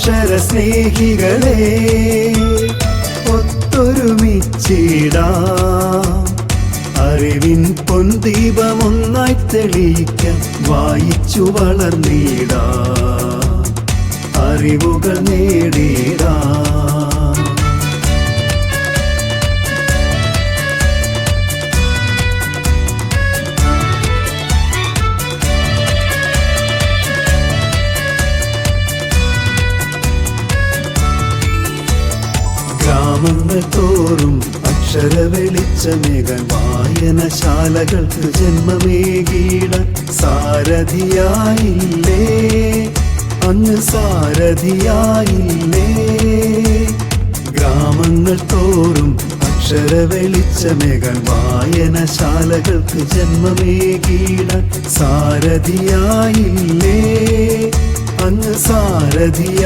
അക്ഷരസ്നേഹികളെ ഒത്തൊരുമിച്ചിടാം, അറിവിൻ പൊൻദീപമൊന്നായി തെളിയിക്കാം, വായിച്ചു വളർന്നിടാം, അറിവുകൾ നേടിടാം. ഗ്രാമങ്ങൾ തോറും അക്ഷരവെളിച്ചമേകാൻ വായനശാലകൾക്ക് ജന്മമേകീടാൻ സാരഥിയായില്ലേ, അങ്ങ് സാരഥിയായില്ലേ. ഗ്രാമങ്ങൾ തോറും അക്ഷരവെളിച്ചമേകാൻ വായനശാലകൾക്ക് ജന്മമേകീടാൻ സാരഥിയായില്ലേ, അങ്ങ് സാരഥിയാ